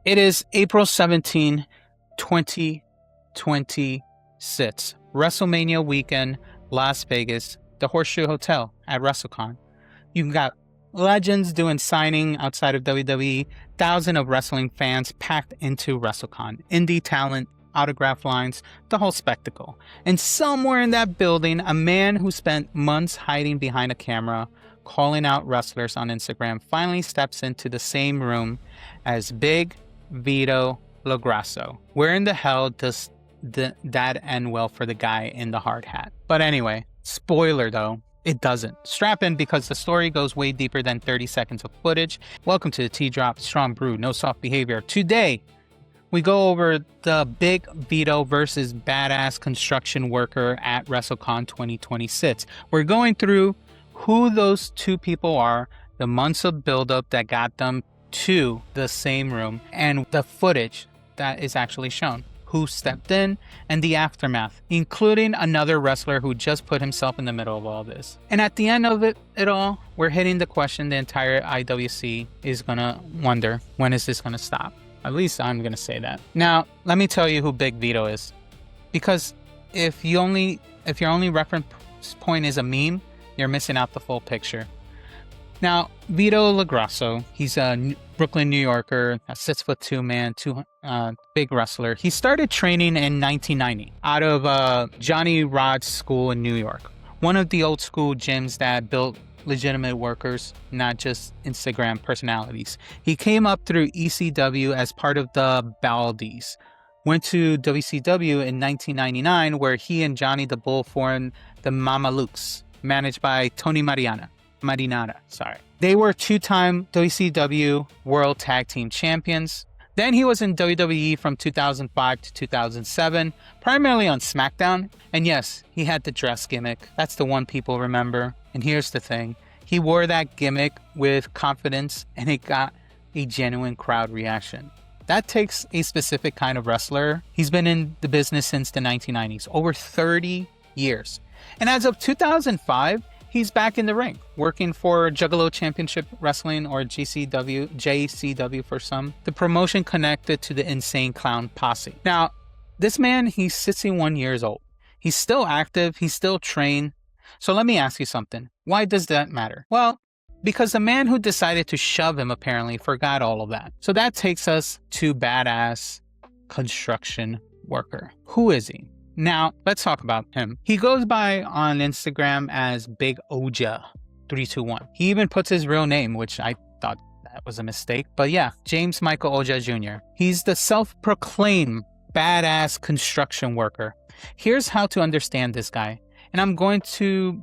It is April 17, 2026. WrestleMania weekend, Las Vegas, the Horseshoe Hotel at WrestleCon. You got legends doing signing outside of WWE, thousands of wrestling fans packed into WrestleCon, indie talent, autograph lines, the whole spectacle. And somewhere in that building, a man who spent months hiding behind a camera, calling out wrestlers on Instagram, finally steps into the same room as Big Vito LoGrasso. Where in the hell does that end well for the guy in the hard hat? But anyway, spoiler though, it doesn't. Strap in because the story goes way deeper than 30 seconds of footage. Welcome to the T-Drop, Strong Brew, No Soft Behavior. Today, we go over the Big Vito versus Badass Construction Worker at WrestleCon 2026. We're going through who those two people are, the months of buildup that got them to the same room, and the footage that is actually shown, who stepped in, and the aftermath, including another wrestler who just put himself in the middle of all this. And at the end of it all, we're hitting the question the entire IWC is gonna wonder, when is this gonna stop? At least I'm gonna say that. Now, let me tell you who Big Vito is. Because if your only reference point is a meme, you're missing out the full picture. Now, Vito LoGrasso, he's a Brooklyn, New Yorker, a 6'2" man, big wrestler. He started training in 1990 out of Johnny Rod's school in New York. One of the old school gyms that built legitimate workers, not just Instagram personalities. He came up through ECW as part of the Baldies. Went to WCW in 1999 where he and Johnny the Bull formed the Mamalukes, managed by Tony Marinara. They were two-time WCW World Tag Team Champions. Then he was in WWE from 2005 to 2007, primarily on SmackDown. And yes, he had the dress gimmick. That's the one people remember. And here's the thing. He wore that gimmick with confidence and it got a genuine crowd reaction. That takes a specific kind of wrestler. He's been in the business since the 1990s, over 30 years. And as of 2005, he's back in the ring, working for Juggalo Championship Wrestling, or JCW for some, the promotion connected to the Insane Clown Posse. Now, this man, he's 61 years old. He's still active, he's still trained. So let me ask you something. Why does that matter? Well, because the man who decided to shove him apparently forgot all of that. So that takes us to Badass Construction Worker. Who is he? Now, let's talk about him. He goes by on Instagram as Big Oja 321. He even puts his real name, which I thought that was a mistake. But yeah, James Michael Oja Jr. He's the self-proclaimed badass construction worker. Here's how to understand this guy. And I'm going to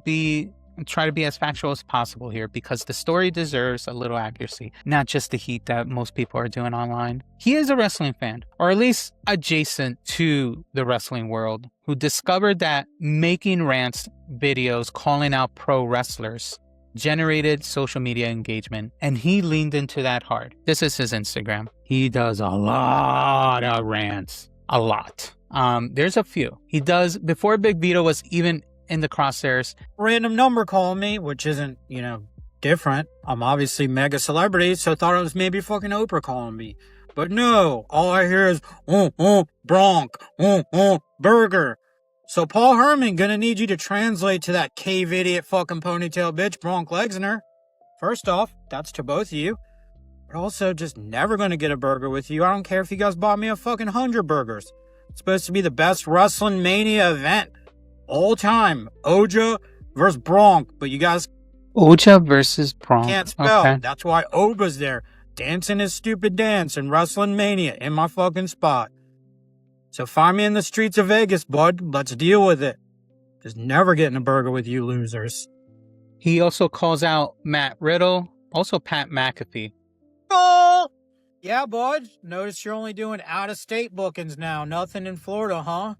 try to be as factual as possible here because the story deserves a little accuracy, not just the heat that most people are doing online. He is a wrestling fan, or at least adjacent to the wrestling world, who discovered that making rants videos calling out pro wrestlers generated social media engagement, and he leaned into that hard. This is his Instagram. He does a lot of rants. A lot. There's a few. He does, before Big Vito was even in the crosshairs. Random number calling me, which isn't, different. I'm obviously mega celebrity, so I thought it was maybe fucking Oprah calling me. But no, all I hear is, Bronk, burger. So Paul Herman gonna need you to translate to that cave idiot fucking ponytail bitch, Bronk Lesnar. First off, that's to both of you. But also, just never gonna get a burger with you. I don't care if you guys bought me a fucking 100 burgers. It's supposed to be the best Wrestling Mania event all time. Oja versus Bronk, but you guys Oja versus Bronk can't spell. Okay. That's why Oba's there, dancing his stupid dance in Wrestling Mania in my fucking spot. So find me in the streets of Vegas, bud. Let's deal with it. Just never getting a burger with you losers. He also calls out Matt Riddle, also Pat McAfee. Oh! Yeah, bud. Notice you're only doing out-of-state bookings now. Nothing in Florida, huh?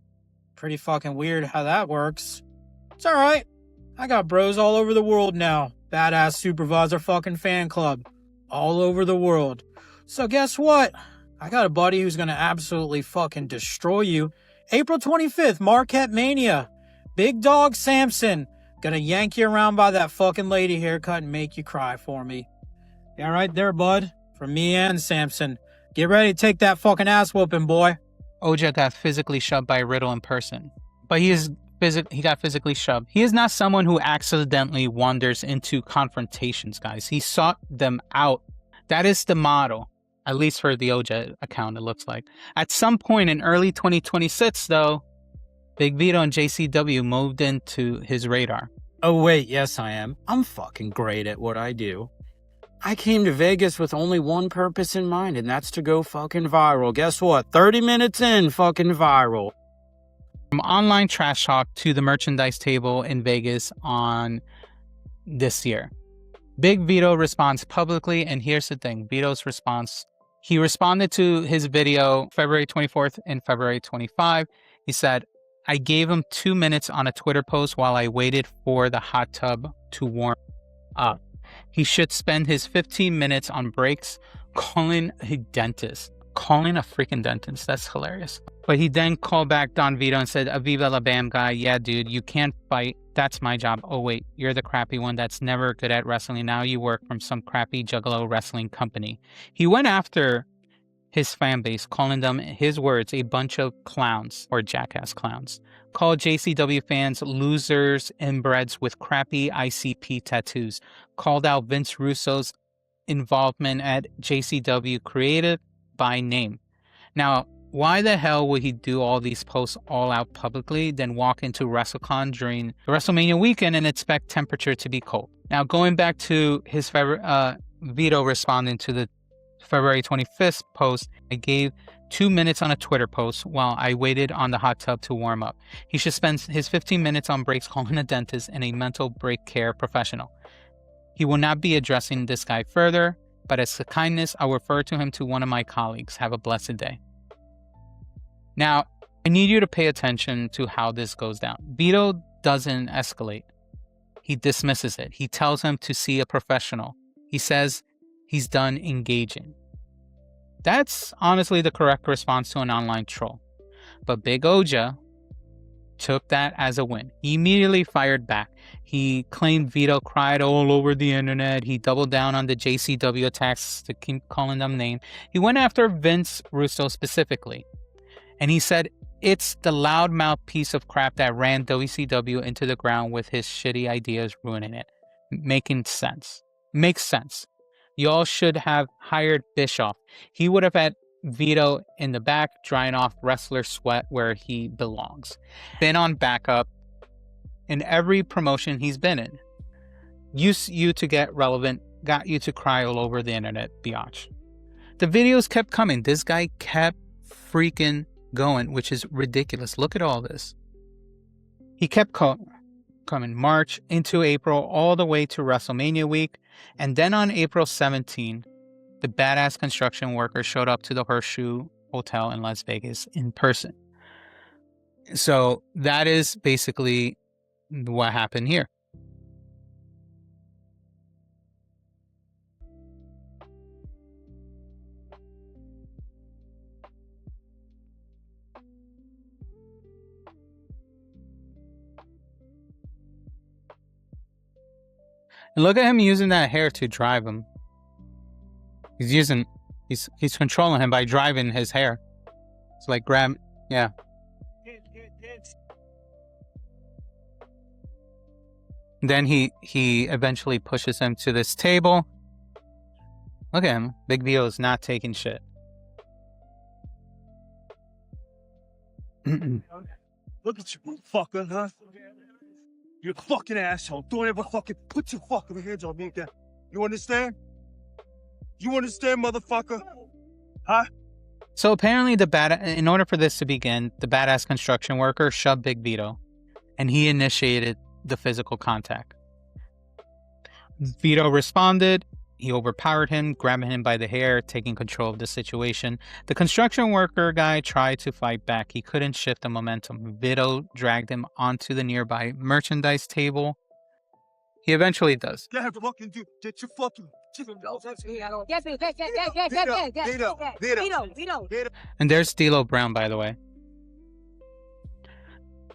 Pretty fucking weird how that works. It's alright. I got bros all over the world now. Badass Supervisor fucking fan club. All over the world. So guess what? I got a buddy who's gonna absolutely fucking destroy you. April 25th, Marquette Mania. Big Dog Samson, gonna yank you around by that fucking lady haircut and make you cry for me. Yeah, right there, bud. For me and Samson. Get ready to take that fucking ass whooping, boy. Oja got physically shoved by Riddle in person, but he got physically shoved. He is not someone who accidentally wanders into confrontations, guys. He sought them out. That is the model, at least for the Oja account, it looks like. At some point in early 2026, though, Big Vito and JCW moved into his radar. Oh wait, yes I am. I'm fucking great at what I do. I came to Vegas with only one purpose in mind, and that's to go fucking viral. Guess what? 30 minutes in, fucking viral. From online trash talk to the merchandise table in Vegas on this year. Big Vito responds publicly, and here's the thing. Vito's response, he responded to his video February 24th and February 25. He said, I gave him 2 minutes on a Twitter post while I waited for the hot tub to warm up. He should spend his 15 minutes on breaks calling a dentist. Calling a freaking dentist. That's hilarious. But he then called back Don Vito and said, Aviva La Bam guy, yeah, dude, you can't fight. That's my job. Oh, wait, you're the crappy one that's never good at wrestling. Now you work from some crappy juggalo wrestling company. He went after his fan base, calling them, his words, a bunch of clowns or jackass clowns. Called JCW fans losers, inbreds with crappy ICP tattoos. Called out Vince Russo's involvement at JCW Creative by name. Now, why the hell would he do all these posts all out publicly, then walk into WrestleCon during the WrestleMania weekend and expect temperature to be cold? Now, going back to his Vito responding to the February 25th post, I gave 2 minutes on a Twitter post while I waited on the hot tub to warm up. He should spend his 15 minutes on breaks calling a dentist and a mental break care professional. He will not be addressing this guy further, but as a kindness, I'll refer to him to one of my colleagues. Have a blessed day. Now, I need you to pay attention to how this goes down. Vito doesn't escalate. He dismisses it. He tells him to see a professional. He says he's done engaging. That's honestly the correct response to an online troll. But Big Oja took that as a win. He immediately fired back. He claimed Vito cried all over the internet. He doubled down on the JCW attacks to keep calling them names. He went after Vince Russo specifically. And he said, it's the loudmouth piece of crap that ran WCW into the ground with his shitty ideas ruining it. Making sense. Makes sense. Y'all should have hired Bischoff. He would have had Vito in the back drying off wrestler sweat where he belongs. Been on backup in every promotion he's been in. Used you to get relevant, got you to cry all over the internet, biatch. The videos kept coming. This guy kept freaking going, which is ridiculous. Look at all this. He kept coming March into April all the way to WrestleMania week. And then on April 17, the badass construction worker showed up to the Horseshoe Hotel in Las Vegas in person. So that is basically what happened here. And look at him using that hair to drive him. He's controlling him by driving his hair. It's like yeah. Then he eventually pushes him to this table. Look at him. Big Vito is not taking shit. Look at you, fucker, huh? You're a fucking asshole. Don't ever fucking put your fucking hands on me again. You understand? You understand, motherfucker? Huh? So apparently in order for this to begin, the badass construction worker shoved Big Vito, and he initiated the physical contact. Vito responded. He overpowered him, grabbing him by the hair, taking control of the situation. The construction worker guy tried to fight back. He couldn't shift the momentum. Vito dragged him onto the nearby merchandise table. He eventually does. Get fucking dude. Get your fucking... And there's D'Lo Brown, by the way.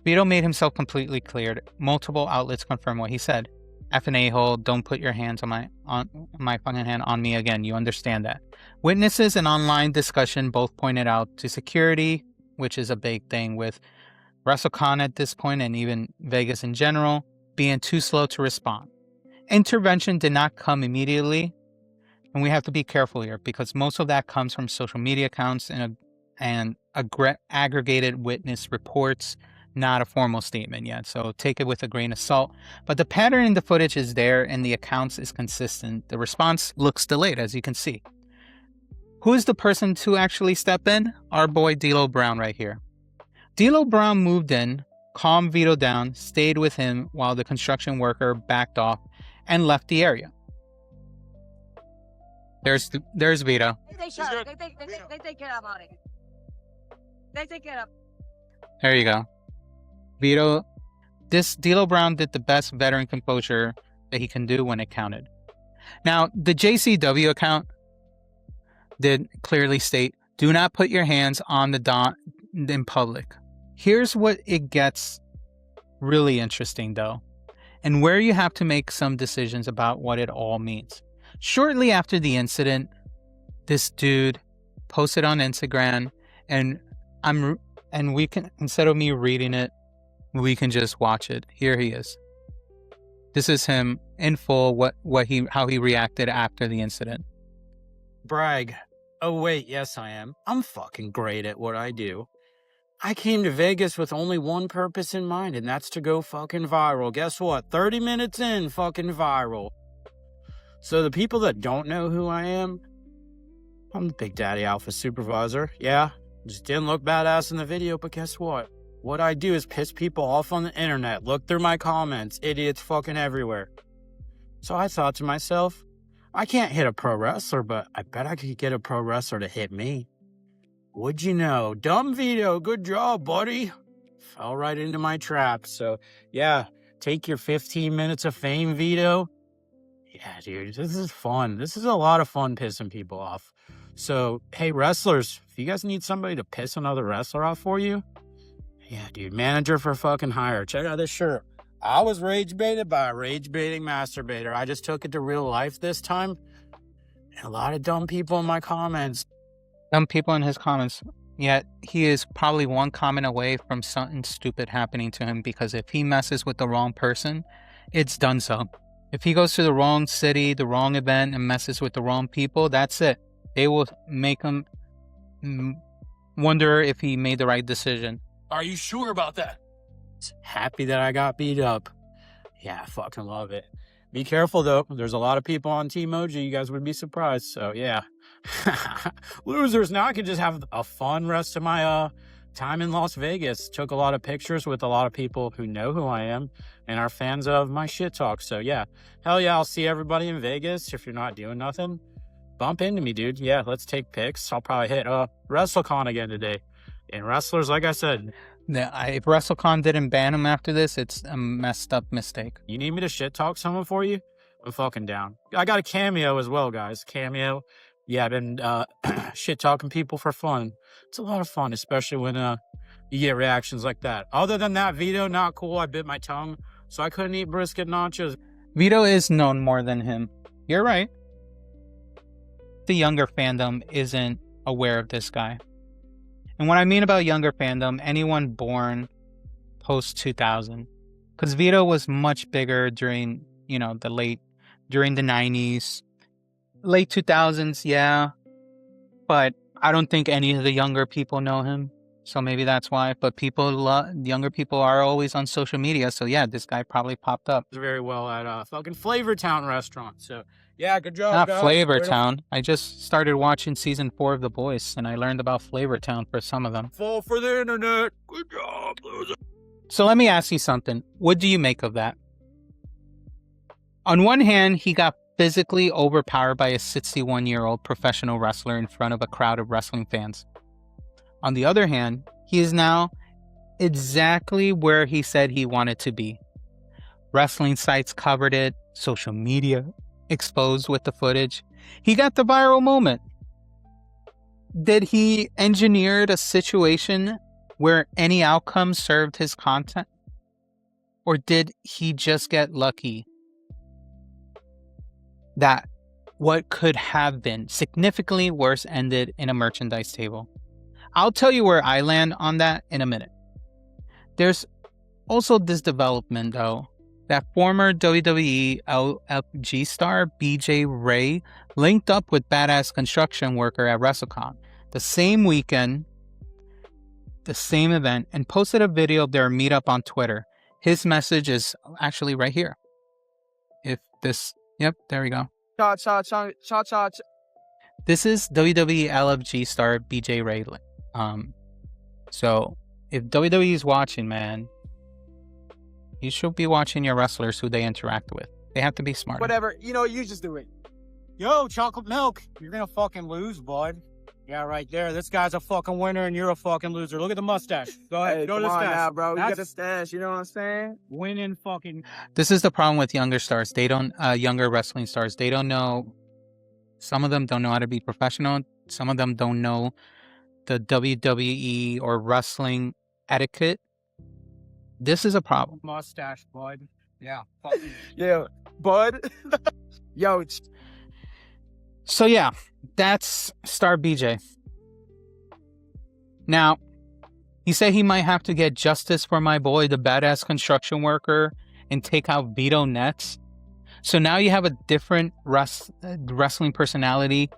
Vito made himself completely cleared. Multiple outlets confirm what he said. F an a-hole, don't put your hands on my fucking hand on me again. You understand that. Witnesses and online discussion both pointed out to security, which is a big thing with WrestleCon at this point and even Vegas in general, being too slow to respond. Intervention did not come immediately, and we have to be careful here because most of that comes from social media accounts and aggregated witness reports, not a formal statement yet. So take it with a grain of salt. But the pattern in the footage is there and the accounts is consistent. The response looks delayed, as you can see. Who is the person to actually step in? Our boy D'Lo Brown right here. D'Lo Brown moved in, calmed Vito down, stayed with him while the construction worker backed off and left the area. There's Vito. They take care of it. They take care of. There you go. Vito, D'Lo Brown did the best veteran composure that he can do when it counted. Now, the JCW account did clearly state, do not put your hands on the Don in public. Here's what it gets really interesting though, and where you have to make some decisions about what it all means. Shortly after the incident, this dude posted on Instagram, and we can, instead of me reading it, we can just watch it. Here he is. This is him in full, how he reacted after the incident. Brag. Oh wait, yes I am. I'm fucking great at what I do. I came to Vegas with only one purpose in mind, and that's to go fucking viral. Guess what? 30 minutes in, fucking viral. So the people that don't know who I am, I'm the Big Daddy Alpha Supervisor. Yeah, just didn't look badass in the video, but guess what? What I do is piss people off on the internet. Look through my comments. Idiots fucking everywhere. So I thought to myself, I can't hit a pro wrestler, but I bet I could get a pro wrestler to hit me. Would you know? Dumb Vito, good job, buddy. Fell right into my trap. So, yeah, take your 15 minutes of fame, Vito. Yeah, dude, this is fun. This is a lot of fun pissing people off. So, hey, wrestlers, if you guys need somebody to piss another wrestler off for you, yeah, dude, manager for fucking hire. Check out this shirt. I was rage baited by a rage baiting masturbator. I just took it to real life this time. And a lot of dumb people in my comments. Dumb people in his comments. Yet he is probably one comment away from something stupid happening to him, because if he messes with the wrong person, it's done so. If he goes to the wrong city, the wrong event, and messes with the wrong people, that's it. They will make him wonder if he made the right decision. Are you sure about that? Happy that I got beat up. Yeah, I fucking love it. Be careful though. There's a lot of people on Team Moji. You guys would be surprised. So yeah. Losers. Now I can just have a fun rest of my time in Las Vegas. Took a lot of pictures with a lot of people who know who I am and are fans of my shit talk. So yeah. Hell yeah, I'll see everybody in Vegas. If you're not doing nothing, bump into me, dude. Yeah, let's take pics. I'll probably hit WrestleCon again today. And wrestlers, like I said, if WrestleCon didn't ban him after this, it's a messed up mistake. You need me to shit talk someone for you? I'm fucking down. I got a cameo as well, guys. Cameo. Yeah, I've been shit talking people for fun. It's a lot of fun, especially when you get reactions like that. Other than that, Vito, not cool. I bit my tongue, so I couldn't eat brisket nachos. Vito is known more than him. You're right. The younger fandom isn't aware of this guy. And what I mean about younger fandom, anyone born post 2000, because Vito was much bigger during, during the 90s, late 2000s, yeah. But I don't think any of the younger people know him, so maybe that's why. But younger people are always on social media, so yeah, this guy probably popped up. Very well at fucking Flavor Town restaurant. So yeah, good job. Not guys. Flavor Town. I just started watching season 4 of The Boys, and I learned about Flavor Town for some of them. Fall for the internet. Good job, loser. So let me ask you something. What do you make of that? On one hand, he got physically overpowered by a 61-year-old professional wrestler in front of a crowd of wrestling fans. On the other hand, he is now exactly where he said he wanted to be. Wrestling sites covered it, social media exposed with the footage. He got the viral moment. Did he engineer a situation where any outcome served his content? Or did he just get lucky that what could have been significantly worse ended in a merchandise table? I'll tell you where I land on that in a minute. There's also this development, though, that former WWE LFG star BJ Ray linked up with badass construction worker at WrestleCon the same weekend, the same event, and posted a video of their meetup on Twitter. His message is actually right here. Yep, there we go. This is WWE LFG star BJ Ray. So if WWE is watching, man, you should be watching your wrestlers who they interact with. They have to be smart. Whatever, you just do it. Yo, chocolate milk, you're gonna fucking lose, bud. Yeah, right there. This guy's a fucking winner and you're a fucking loser. Look at the mustache. Go ahead. Hey, go to come the on stash. now, bro. You That's got a stash, you know what I'm saying? winning fucking. This is the problem with younger stars. They don't, younger wrestling stars. They don't know. Some of them don't know how to be professional. Some of them don't know the WWE or wrestling etiquette. This is a problem. Mustache, bud. Yeah. Fucking. Yeah, bud. Yo, So yeah, that's star BJ. Now, he said he might have to get justice for my boy, the badass construction worker, and take out Vito next. So now you have a different wrestling personality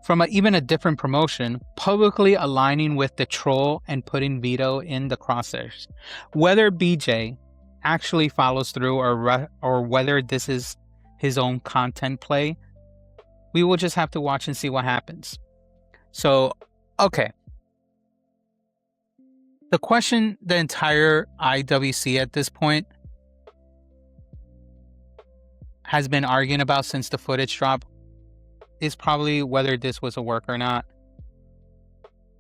from even a different promotion, publicly aligning with the troll and putting Vito in the crosshairs. Whether BJ actually follows through or whether this is his own content play, we will just have to watch and see what happens. So, okay. The question the entire IWC at this point has been arguing about since the footage drop is probably whether this was a work or not.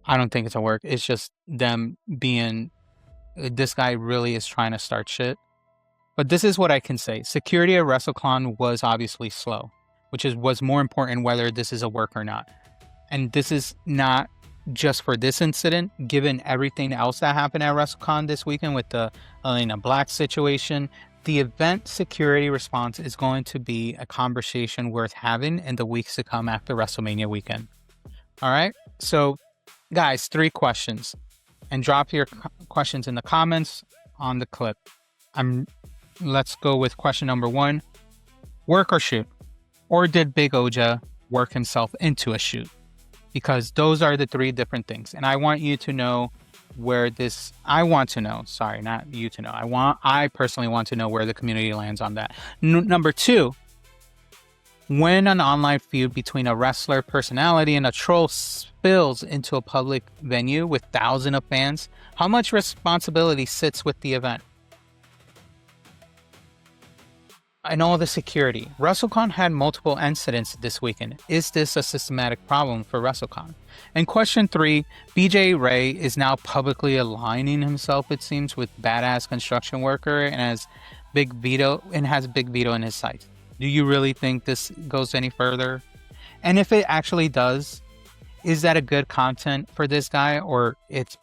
I don't think it's a work. It's just them being, this guy really is trying to start shit. But this is what I can say. Security at WrestleCon was obviously slow, which was more important whether this is a work or not. And this is not just for this incident, given everything else that happened at WrestleCon this weekend with the Elena Black situation. The event security response is going to be a conversation worth having in the weeks to come after WrestleMania weekend. All right. So, guys, 3 questions, and drop your questions in the comments on the clip. Let's go with question number 1: work or shoot, or did Big Oja work himself into a shoot? Because those are the 3 different things, and I want you to know where this. I want to know. Sorry, not you to know. I personally want to know where the community lands on that. Number 2: when an online feud between a wrestler personality and a troll spills into a public venue with thousands of fans, how much responsibility sits with the event? And all the security. WrestleCon had multiple incidents this weekend. Is this a systematic problem for WrestleCon? And question 3, BJ Ray is now publicly aligning himself, it seems, with badass construction worker and has Big Vito in his sights. Do you really think this goes any further? And if it actually does, is that a good content for this guy, or it's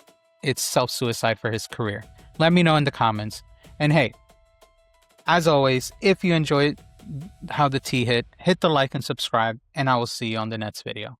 self-suicide for his career? Let me know in the comments. And hey, as always, if you enjoyed how the tea hit the like and subscribe, and I will see you on the next video.